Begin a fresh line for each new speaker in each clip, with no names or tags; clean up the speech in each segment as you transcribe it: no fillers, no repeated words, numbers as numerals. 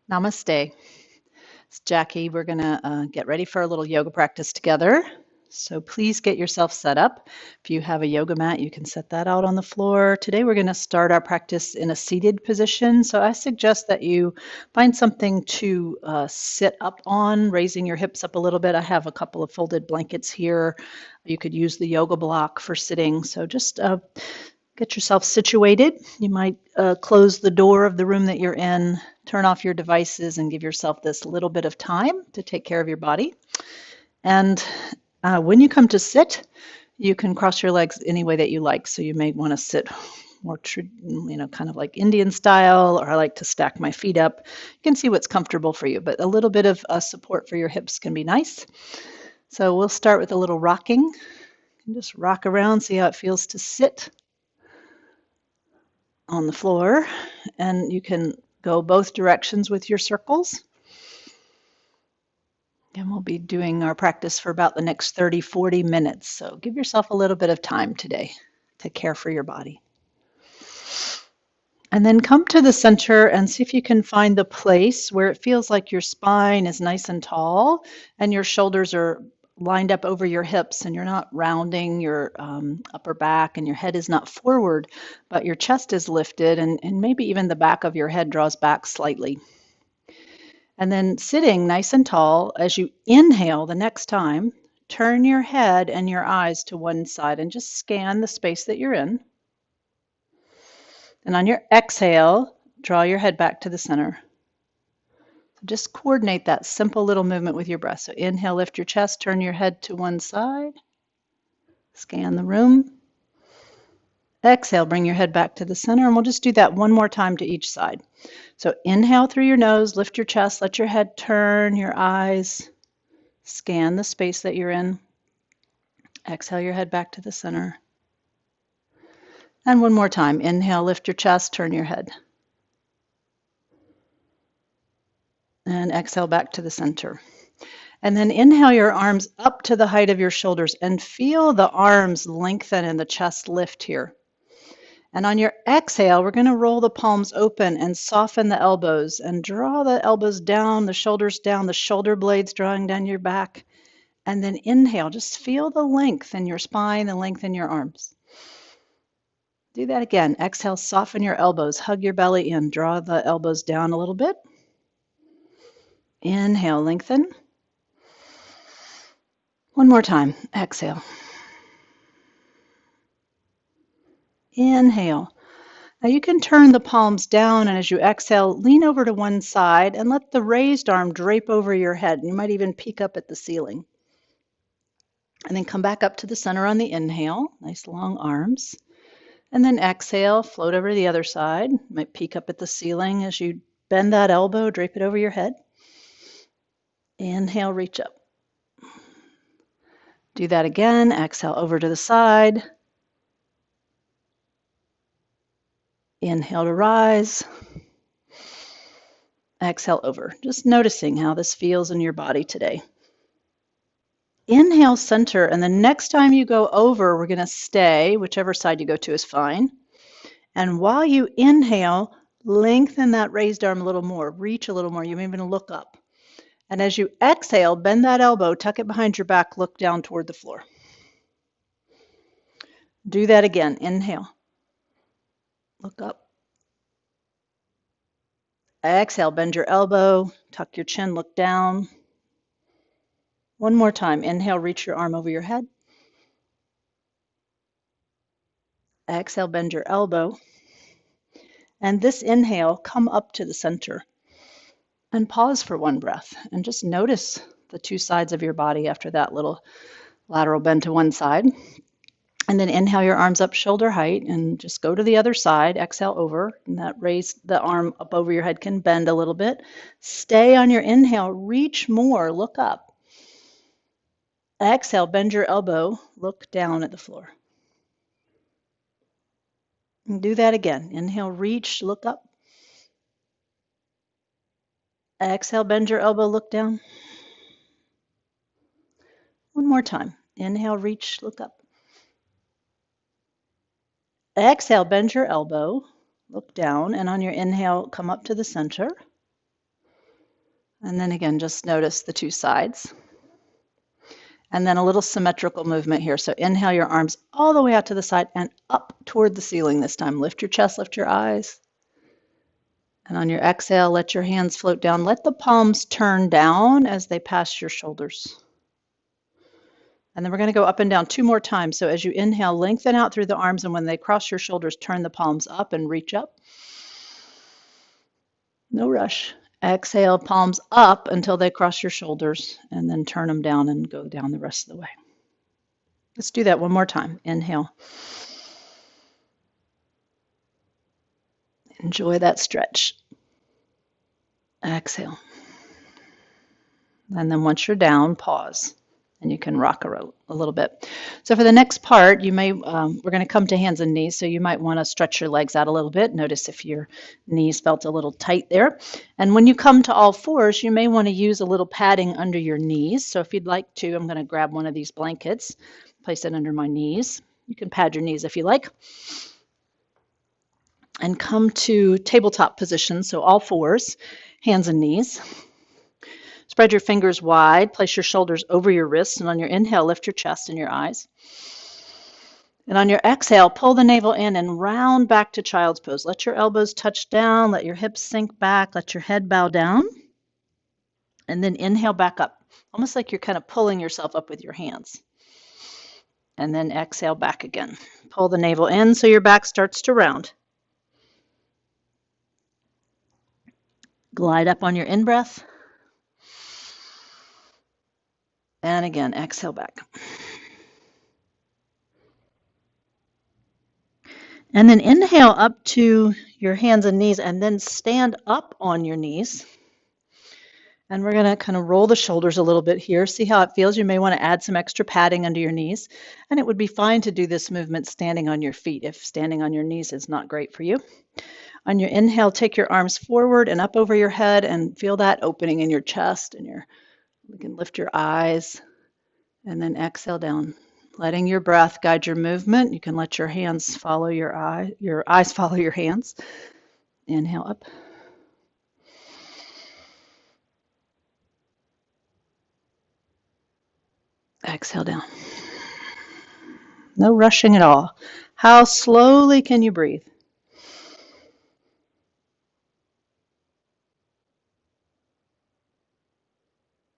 Namaste. It's Jackie. We're going to get ready for a little yoga practice together. So please get yourself set up. If you have a yoga mat, you can set that out on the floor. Today we're going to start our practice in a seated position. So I suggest that you find something to sit up on, raising your hips up a little bit. I have a couple of folded blankets here. You could use the yoga block for sitting. So just get yourself situated. You might close the door of the room that you're in, turn off your devices, and give yourself this little bit of time to take care of your body. And when you come to sit, you can cross your legs any way that you like. So you may want to sit more, kind of like Indian style, or I like to stack my feet up. You can see what's comfortable for you, but a little bit of support for your hips can be nice. So we'll start with a little rocking. Just rock around, see how it feels to sit on the floor, and you can go both directions with your circles. And we'll be doing our practice for about the next 30-40 minutes. So give yourself a little bit of time today to care for your body. And then come to the center and see if you can find the place where it feels like your spine is nice and tall and your shoulders are lined up over your hips and you're not rounding your upper back and your head is not forward, but your chest is lifted and maybe even the back of your head draws back slightly. And then sitting nice and tall, as you inhale the next time, turn your head and your eyes to one side and just scan the space that you're in. And on your exhale, draw your head back to the center. Just coordinate that simple little movement with your breath. So inhale, lift your chest, turn your head to one side, scan the room. Exhale, bring your head back to the center, and we'll just do that one more time to each side. So inhale through your nose, lift your chest, let your head turn, your eyes, scan the space that you're in. Exhale your head back to the center. And one more time, inhale, lift your chest, turn your head. And exhale back to the center. And then inhale your arms up to the height of your shoulders and feel the arms lengthen and the chest lift here. And on your exhale, we're going to roll the palms open and soften the elbows and draw the elbows down, the shoulders down, the shoulder blades drawing down your back. And then inhale, just feel the length in your spine, the length in your arms. Do that again. Exhale, soften your elbows, hug your belly in, draw the elbows down a little bit. Inhale, lengthen. One more time. Exhale. Inhale. Now you can turn the palms down, and as you exhale, lean over to one side and let the raised arm drape over your head. You might even peek up at the ceiling. And then come back up to the center on the inhale. Nice long arms. And then exhale, float over to the other side. You might peek up at the ceiling as you bend that elbow, drape it over your head. Inhale, reach up. Do that again. Exhale over to the side. Inhale to rise. Exhale over. Just noticing how this feels in your body today. Inhale, center, and the next time you go over, we're going to stay, whichever side you go to is fine. And while you inhale, lengthen that raised arm a little more, reach a little more. You may even look up. And as you exhale, bend that elbow, tuck it behind your back, look down toward the floor. Do that again. Inhale. Look up. Exhale, bend your elbow, tuck your chin, look down. One more time. Inhale, reach your arm over your head. Exhale, bend your elbow. And this inhale, come up to the center. And pause for one breath and just notice the two sides of your body after that little lateral bend to one side. And then inhale your arms up shoulder height and just go to the other side. Exhale over, and that raise the arm up over your head can bend a little bit. Stay on your inhale, reach more, look up. Exhale, bend your elbow, look down at the floor. And do that again. Inhale, reach, look up. Exhale, bend your elbow, look down. One more time. Inhale, reach, look up. Exhale, bend your elbow, look down, and on your inhale, come up to the center. And then again, just notice the two sides. And then a little symmetrical movement here. So inhale your arms all the way out to the side and up toward the ceiling this time. Lift your chest, lift your eyes. And on your exhale, let your hands float down. Let the palms turn down as they pass your shoulders. And then we're going to go up and down 2 more times. So as you inhale, lengthen out through the arms, and when they cross your shoulders, turn the palms up and reach up. No rush. Exhale, palms up until they cross your shoulders, and then turn them down and go down the rest of the way. Let's do that one more time. Inhale. Enjoy that stretch. Exhale. And then once you're down, pause. And you can rock a little bit. So for the next part, you may we're going to come to hands and knees. So you might want to stretch your legs out a little bit. Notice if your knees felt a little tight there. And when you come to all fours, you may want to use a little padding under your knees. So if you'd like to, I'm going to grab one of these blankets, place it under my knees. You can pad your knees if you like. And come to tabletop position. So all fours, hands and knees. Spread your fingers wide, place your shoulders over your wrists, and on your inhale, lift your chest and your eyes. And on your exhale, pull the navel in and round back to child's pose. Let your elbows touch down, let your hips sink back, let your head bow down, and then inhale back up, almost like you're kind of pulling yourself up with your hands. And then exhale back again. Pull the navel in so your back starts to round. Glide up on your in-breath. And again, exhale back. And then inhale up to your hands and knees, and then stand up on your knees. And we're going to kind of roll the shoulders a little bit here. See how it feels. You may want to add some extra padding under your knees. And it would be fine to do this movement standing on your feet if standing on your knees is not great for you. On your inhale, take your arms forward and up over your head and feel that opening in your chest. And you can lift your eyes. And then exhale down, letting your breath guide your movement. You can let your hands follow your eyes follow your hands. Inhale up. Exhale down. No rushing at all. How slowly can you breathe?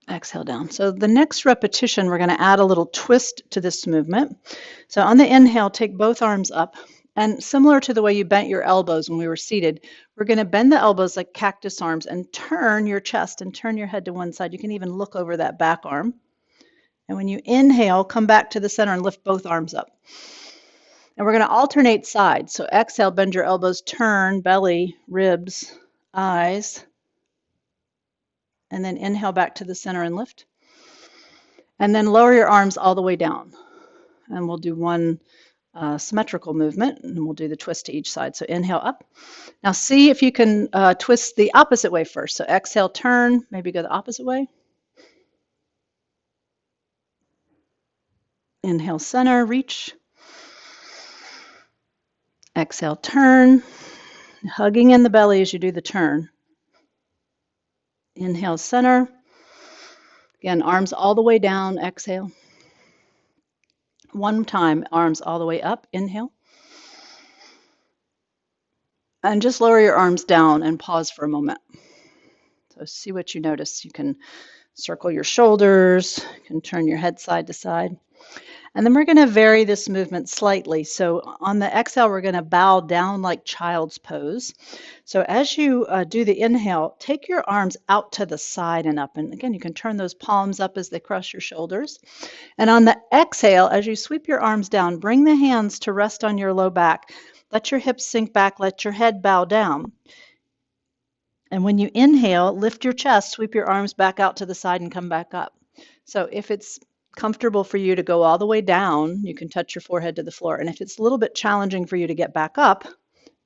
Exhale down. So the next repetition, we're going to add a little twist to this movement. So on the inhale, take both arms up. And similar to the way you bent your elbows when we were seated, we're going to bend the elbows like cactus arms and turn your chest and turn your head to one side. You can even look over that back arm. And when you inhale, come back to the center and lift both arms up. And we're going to alternate sides. So exhale, bend your elbows, turn, belly, ribs, eyes. And then inhale back to the center and lift. And then lower your arms all the way down. And we'll do one symmetrical movement, and we'll do the twist to each side. So inhale up. Now see if you can twist the opposite way first. So exhale, turn, maybe go the opposite way. Inhale, center, reach. Exhale, turn, hugging in the belly as you do the turn. Inhale, center. Again, arms all the way down, exhale. One time, arms all the way up, inhale. And just lower your arms down and pause for a moment. So see what you notice. You can circle your shoulders, you can turn your head side to side. And then we're going to vary this movement slightly. So on the exhale, we're going to bow down like child's pose. So as you do the inhale, take your arms out to the side and up. And again, you can turn those palms up as they cross your shoulders. And on the exhale, as you sweep your arms down, bring the hands to rest on your low back. Let your hips sink back, let your head bow down. And when you inhale, lift your chest, sweep your arms back out to the side and come back up. So if it's comfortable for you to go all the way down, you can touch your forehead to the floor. And if it's a little bit challenging for you to get back up,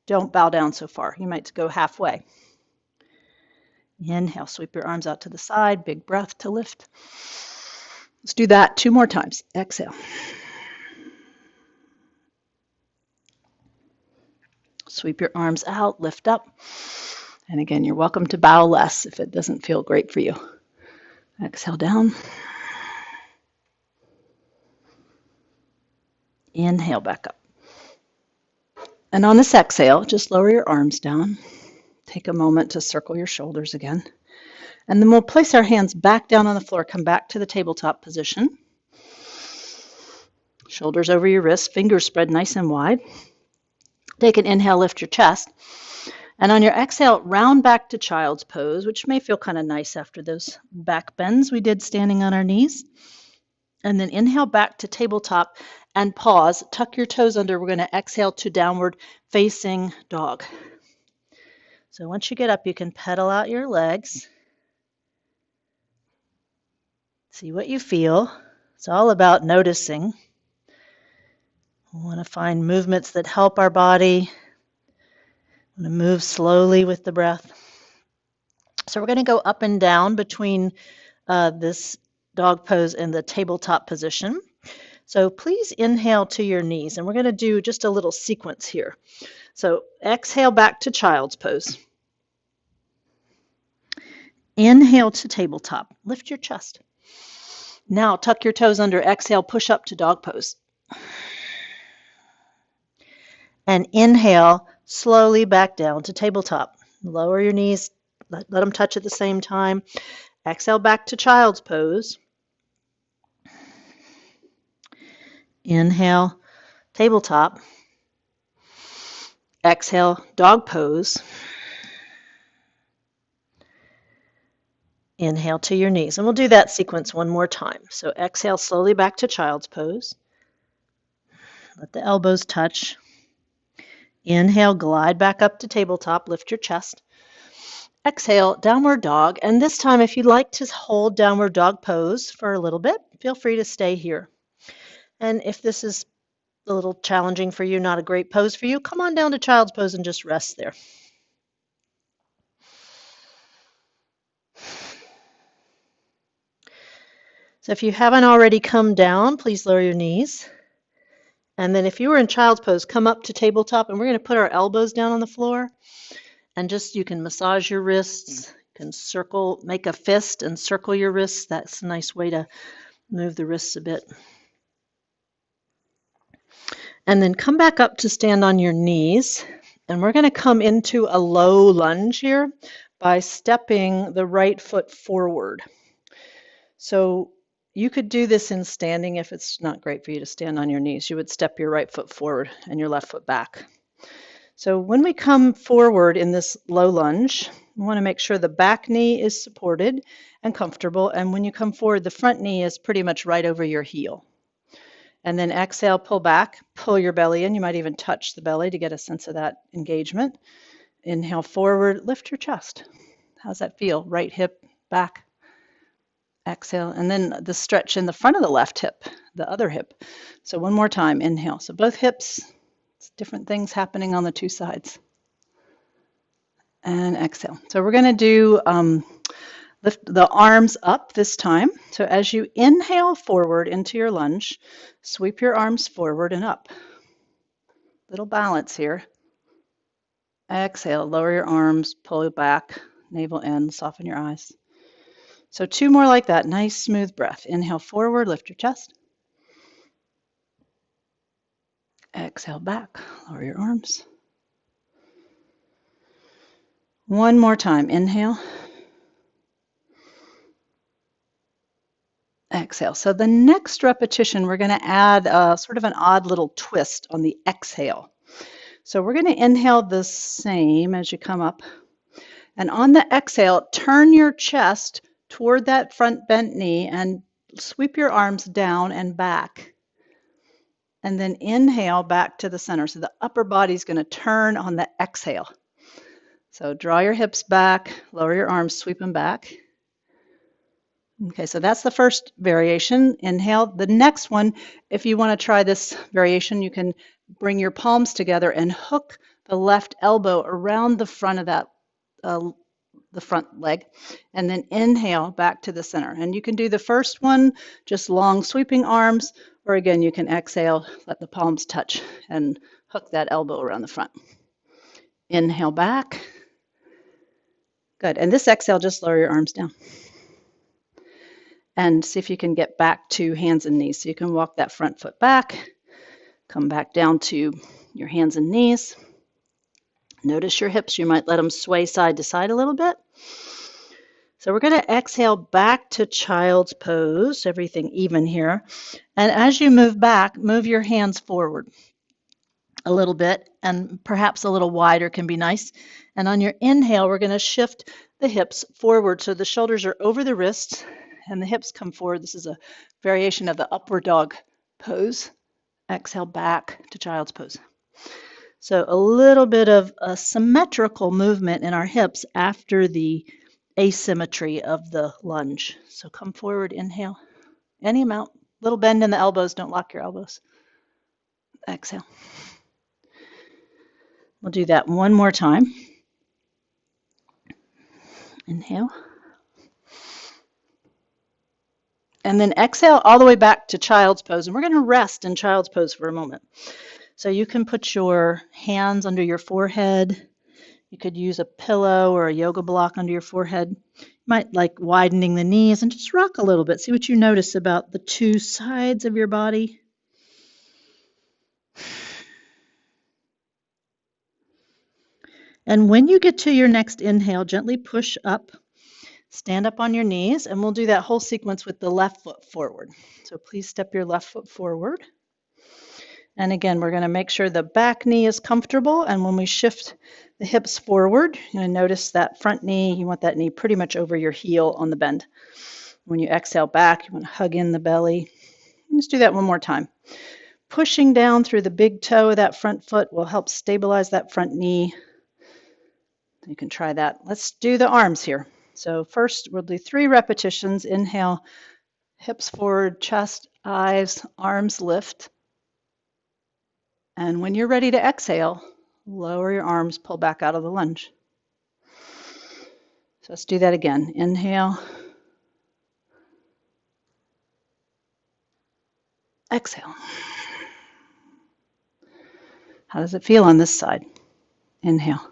don't bow down so far. You might go halfway. Inhale, sweep your arms out to the side, big breath to lift. Let's do that 2 more times. Exhale. Sweep your arms out, lift up. And again, you're welcome to bow less if it doesn't feel great for you. Exhale down. Inhale back up. And on this exhale, just lower your arms down. Take a moment to circle your shoulders again. And then we'll place our hands back down on the floor. Come back to the tabletop position. Shoulders over your wrists, fingers spread nice and wide. Take an inhale, lift your chest. And on your exhale, round back to child's pose, which may feel kind of nice after those back bends we did standing on our knees. And then inhale back to tabletop and pause. Tuck your toes under. We're going to exhale to downward facing dog. So once you get up, you can pedal out your legs. See what you feel. It's all about noticing. We want to find movements that help our body. We want to move slowly with the breath. So we're going to go up and down between this dog pose and the tabletop position. So please inhale to your knees, and we're going to do just a little sequence here. So exhale back to child's pose. Inhale to tabletop. Lift your chest. Now tuck your toes under. Exhale, push up to dog pose. And inhale, slowly back down to tabletop. Lower your knees, let them touch at the same time. Exhale back to child's pose. Inhale, tabletop. Exhale, dog pose. Inhale to your knees. And we'll do that sequence one more time. So exhale slowly back to child's pose. Let the elbows touch. Inhale, glide back up to tabletop, lift your chest. Exhale, downward dog. And this time, if you'd like to hold downward dog pose for a little bit, feel free to stay here. And if this is a little challenging for you, not a great pose for you, come on down to child's pose and just rest there. So if you haven't already come down, please lower your knees. And then if you were in child's pose, come up to tabletop, and we're going to put our elbows down on the floor. And just, you can massage your wrists, you can circle, make a fist and circle your wrists. That's a nice way to move the wrists a bit. And then come back up to stand on your knees. And we're going to come into a low lunge here by stepping the right foot forward. So you could do this in standing if it's not great for you to stand on your knees. You would step your right foot forward and your left foot back. So when we come forward in this low lunge, we want to make sure the back knee is supported and comfortable. And when you come forward, the front knee is pretty much right over your heel. And then exhale, pull back, pull your belly in. You might even touch the belly to get a sense of that engagement. Inhale forward, lift your chest. How's that feel? Right hip back. Exhale, and then the stretch in the front of the left hip, the other hip. So one more time, inhale. So both hips, it's different things happening on the two sides. And exhale. So we're going to do lift the arms up this time. So as you inhale forward into your lunge, sweep your arms forward and up. Little balance here. Exhale, lower your arms, pull back, navel in, soften your eyes. So two more like that. Nice, smooth breath. Inhale forward, lift your chest. Exhale back, lower your arms. One more time. Inhale. Exhale. So the next repetition, we're going to add sort of an odd little twist on the exhale. So we're going to inhale the same as you come up. And on the exhale, turn your chest toward that front bent knee and sweep your arms down and back. And then inhale back to the center. So the upper body is going to turn on the exhale. So draw your hips back, lower your arms, sweep them back. Okay, so that's the first variation. Inhale. The next one, if you want to try this variation, you can bring your palms together and hook the left elbow around the front of that the front leg, and then inhale back to the center. And you can do the first one, just long sweeping arms, or again, you can exhale, let the palms touch, and hook that elbow around the front. Inhale back. Good. And this exhale, just lower your arms down. And see if you can get back to hands and knees. So you can walk that front foot back, come back down to your hands and knees. Notice your hips. You might let them sway side to side a little bit. So we're going to exhale back to child's pose, everything even here. And as you move back, move your hands forward a little bit, and perhaps a little wider can be nice. And on your inhale, we're going to shift the hips forward so the shoulders are over the wrists and the hips come forward. This is a variation of the upward dog pose. Exhale back to child's pose. So a little bit of a symmetrical movement in our hips after the asymmetry of the lunge. So come forward, inhale, any amount, little bend in the elbows, don't lock your elbows. Exhale. We'll do that one more time. Inhale. And then exhale all the way back to child's pose. And we're going to rest in child's pose for a moment. So you can put your hands under your forehead. You could use a pillow or a yoga block under your forehead. You might like widening the knees and just rock a little bit. See what you notice about the two sides of your body. And when you get to your next inhale, gently push up, stand up on your knees, and we'll do that whole sequence with the left foot forward. So please step your left foot forward. And again, we're going to make sure the back knee is comfortable. And when we shift the hips forward, you're going to notice that front knee, you want that knee pretty much over your heel on the bend. When you exhale back, you want to hug in the belly. Let's do that one more time. Pushing down through the big toe of that front foot will help stabilize that front knee. You can try that. Let's do the arms here. So first, we'll do 3 repetitions. Inhale, hips forward, chest, eyes, arms lift. And when you're ready to exhale, lower your arms, pull back out of the lunge. So let's do that again. Inhale. Exhale. How does it feel on this side? Inhale.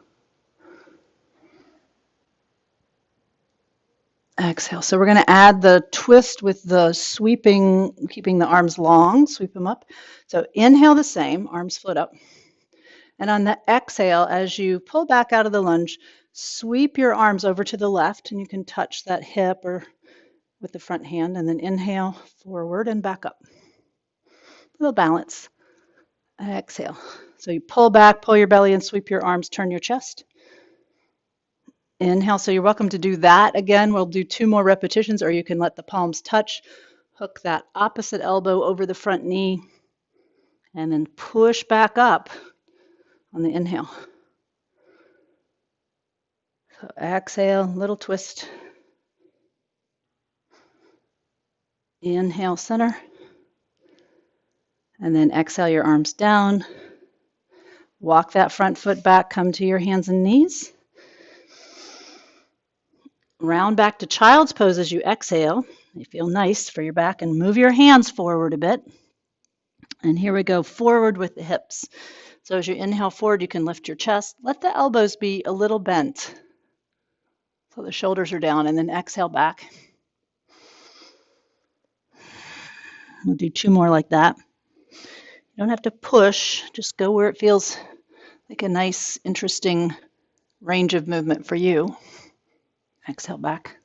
Exhale. So we're going to add the twist with the sweeping, keeping the arms long, sweep them up. So inhale the same, arms float up. And on the exhale, as you pull back out of the lunge, sweep your arms over to the left, and you can touch that hip or with the front hand, and then inhale forward and back up. A little balance. Exhale. So you pull back, pull your belly, and sweep your arms, turn your chest. Inhale, so you're welcome to do that again. We'll do 2 more repetitions, or you can let the palms touch. Hook that opposite elbow over the front knee, and then push back up on the inhale. So exhale, little twist. Inhale, center. And then exhale your arms down. Walk that front foot back, come to your hands and knees. Round back to child's pose as you exhale. You feel nice for your back, and move your hands forward a bit. And here we go, forward with the hips. So as you inhale forward, you can lift your chest. Let the elbows be a little bent so the shoulders are down, and then exhale back. We'll do 2 more like that. You don't have to push, just go where it feels like a nice, interesting range of movement for you. Exhale back.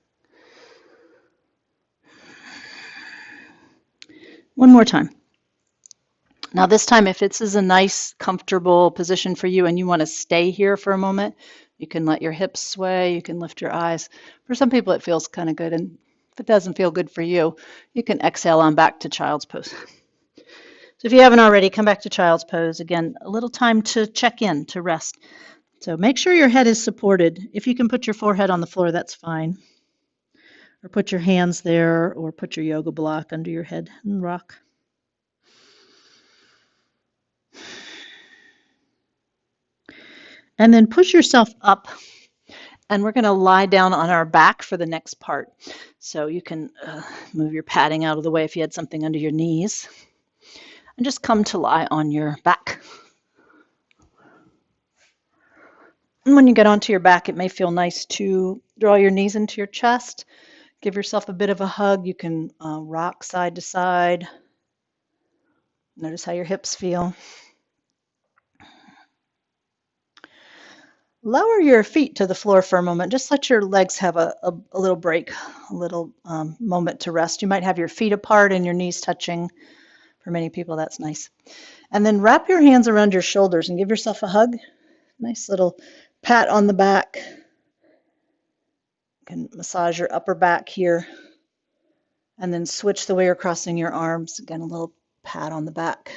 One more time. Now this time, if this is a nice, comfortable position for you and you want to stay here for a moment, you can let your hips sway, you can lift your eyes. For some people, it feels kind of good, and if it doesn't feel good for you, you can exhale on back to child's pose. So if you haven't already, come back to child's pose. Again, a little time to check in, to rest. So make sure your head is supported. If you can put your forehead on the floor, that's fine. Or put your hands there, or put your yoga block under your head and rock. And then push yourself up. And we're going to lie down on our back for the next part. So you can move your padding out of the way if you had something under your knees. And just come to lie on your back. And when you get onto your back, it may feel nice to Draw your knees into your chest. Give yourself a bit of a hug. You can rock side to side. Notice how your hips feel. Lower your feet to the floor for a moment. Just let your legs have a little break, a little moment to rest. You might have your feet apart and your knees touching. For many people, that's nice. And then wrap your hands around your shoulders and give yourself a hug. Nice little pat on the back. You can massage your upper back here. And then switch the way you're crossing your arms. Again, a little pat on the back.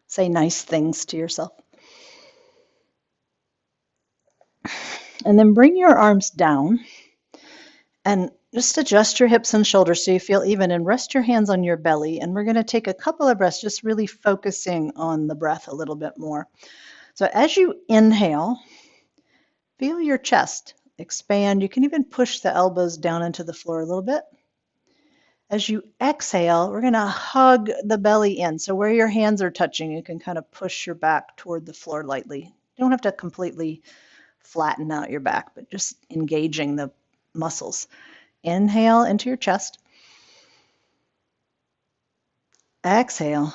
Say nice things to yourself. And then bring your arms down and just adjust your hips and shoulders so you feel even, and rest your hands on your belly. And we're going to take a couple of breaths, just really focusing on the breath a little bit more. So as you inhale, feel your chest expand. You can even push the elbows down into the floor a little bit. As you exhale, we're going to hug the belly in. So where your hands are touching, you can kind of push your back toward the floor lightly. You don't have to completely flatten out your back, but just engaging the muscles. Inhale into your chest. Exhale,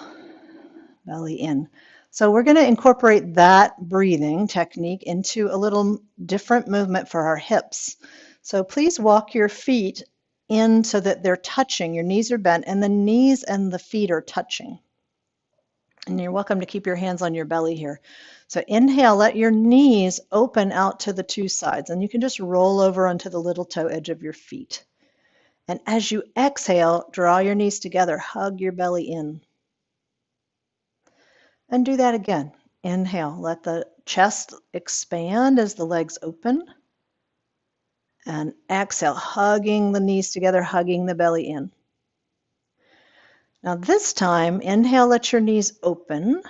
belly in. So we're going to incorporate that breathing technique into a little different movement for our hips. So please walk your feet in so that they're touching. Your knees are bent and the knees and the feet are touching. And you're welcome to keep your hands on your belly here. So inhale, let your knees open out to the two sides, and you can just roll over onto the little toe edge of your feet. And as you exhale, draw your knees together, hug your belly in. And do that again. Inhale, let the chest expand as the legs open. And exhale, hugging the knees together, hugging the belly in. Now this time, inhale, let your knees open.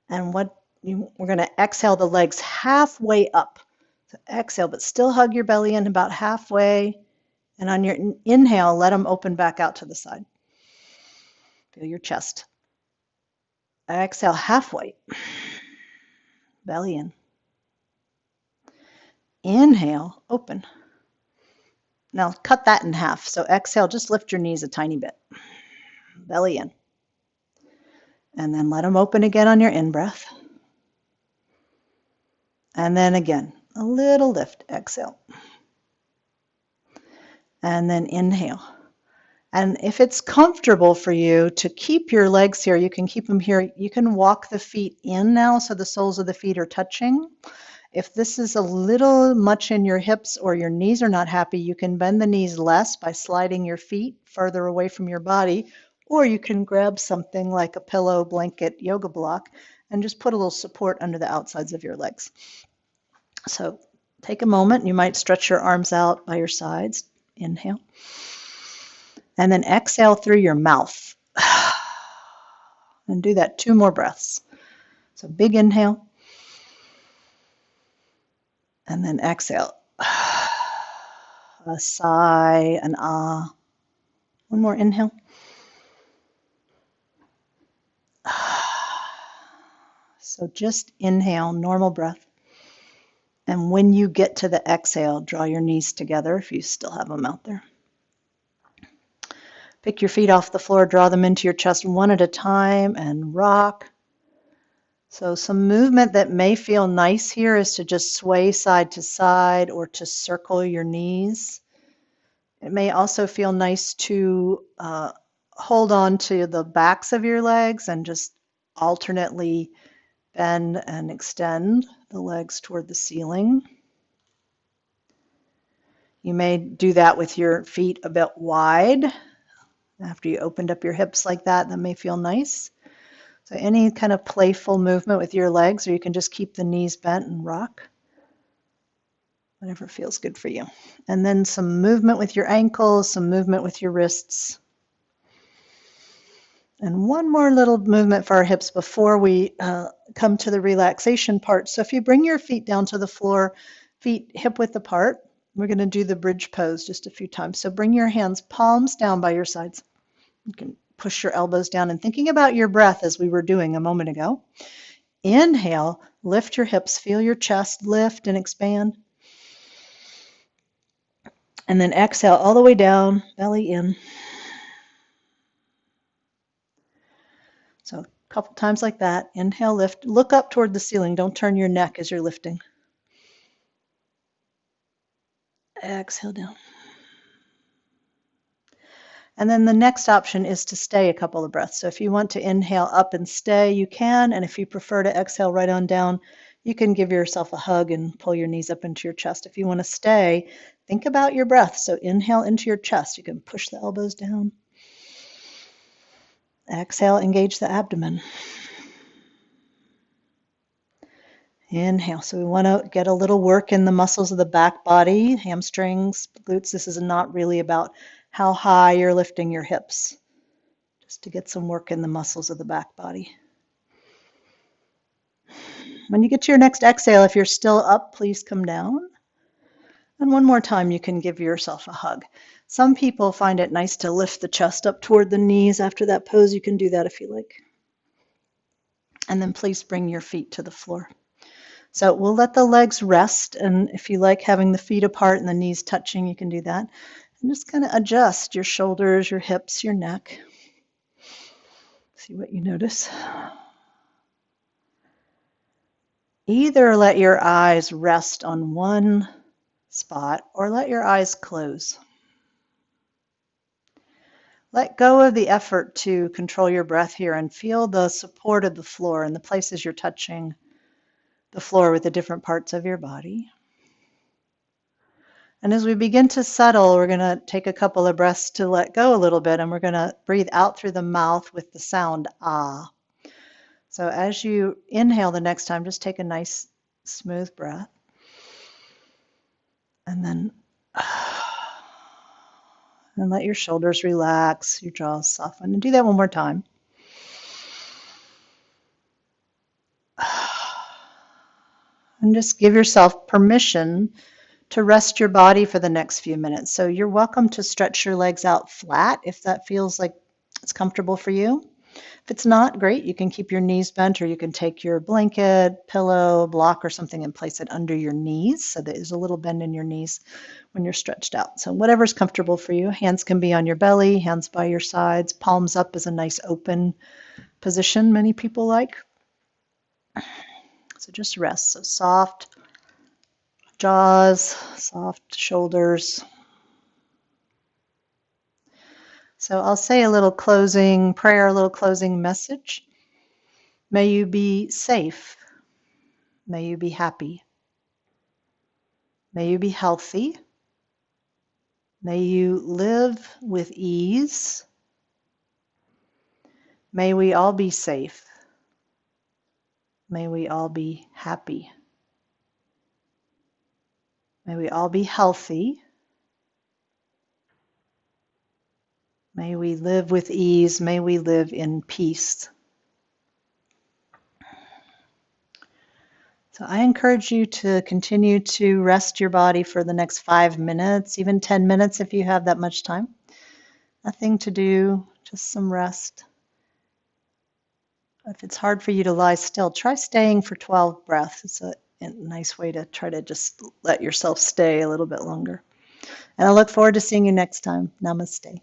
And we're going to exhale the legs halfway up. So exhale, but still hug your belly in about halfway. And on your inhale, let them open back out to the side. Feel your chest. Exhale halfway. Belly in. Inhale, open. Now cut that in half. So exhale, just lift your knees a tiny bit. Belly in. And then let them open again on your in-breath. And then again, a little lift. Exhale. And then inhale. And if it's comfortable for you to keep your legs here, you can keep them here. You can walk the feet in now so the soles of the feet are touching. If this is a little much in your hips or your knees are not happy, you can bend the knees less by sliding your feet further away from your body, or you can grab something like a pillow, blanket, yoga block, and just put a little support under the outsides of your legs. So take a moment. You might stretch your arms out by your sides. Inhale. And then exhale through your mouth. And do that 2 more breaths. So big inhale. And then exhale. A sigh, an ah. 1 more inhale. So just inhale, normal breath. And when you get to the exhale, draw your knees together if you still have them out there. Pick your feet off the floor, draw them into your chest one at a time, and rock. So some movement that may feel nice here is to just sway side to side or to circle your knees. It may also feel nice to hold on to the backs of your legs and just alternately bend and extend the legs toward the ceiling. You may do that with your feet a bit wide. After you opened up your hips like that, that may feel nice. So any kind of playful movement with your legs, or you can just keep the knees bent and rock. Whatever feels good for you. And then some movement with your ankles, some movement with your wrists. And one more little movement for our hips before we come to the relaxation part. So if you bring your feet down to the floor, feet hip width apart, we're going to do the bridge pose just a few times. So bring your hands palms down by your sides. You can push your elbows down and thinking about your breath as we were doing a moment ago. Inhale, lift your hips, feel your chest lift and expand. And then exhale all the way down, belly in. So a couple times like that. Inhale, lift. Look up toward the ceiling. Don't turn your neck as you're lifting. Exhale down. And then the next option is to stay a couple of breaths. So if you want to inhale up and stay, you can. And if you prefer to exhale right on down, you can give yourself a hug and pull your knees up into your chest. If you want to stay, think about your breath. So inhale into your chest. You can push the elbows down. Exhale, engage the abdomen. Inhale. So we want to get a little work in the muscles of the back body, hamstrings, glutes. This is not really about how high you're lifting your hips, just to get some work in the muscles of the back body. When you get to your next exhale, if you're still up, please come down. And one more time, you can give yourself a hug. Some people find it nice to lift the chest up toward the knees after that pose. You can do that if you like. And then please bring your feet to the floor. So we'll let the legs rest, and if you like having the feet apart and the knees touching, you can do that. And just kind of adjust your shoulders, your hips, your neck. See what you notice. Either let your eyes rest on one spot or let your eyes close. Let go of the effort to control your breath here and feel the support of the floor and the places you're touching the floor with the different parts of your body. And as we begin to settle, we're going to take a couple of breaths to let go a little bit, and we're going to breathe out through the mouth with the sound ah. So as you inhale the next time, just take a nice smooth breath. And then and let your shoulders relax, your jaws soften. And do that one more time. And just give yourself permission to rest your body for the next few minutes. So you're welcome to stretch your legs out flat if that feels like it's comfortable for you. If it's not, great, you can keep your knees bent, or you can take your blanket, pillow, block, or something and place it under your knees so that there's a little bend in your knees when you're stretched out. So whatever's comfortable for you. Hands can be on your belly, hands by your sides. Palms up is a nice open position many people like. So just rest. So soft jaws, soft shoulders. So I'll say a little closing prayer, a little closing message. May you be safe. May you be happy. May you be healthy. May you live with ease. May we all be safe. May we all be happy. May we all be healthy. May we live with ease. May we live in peace. So I encourage you to continue to rest your body for the next 5 minutes, even 10 minutes if you have that much time. Nothing to do, just some rest. If it's hard for you to lie still, try staying for 12 breaths. It's a nice way to try to just let yourself stay a little bit longer. And I look forward to seeing you next time. Namaste.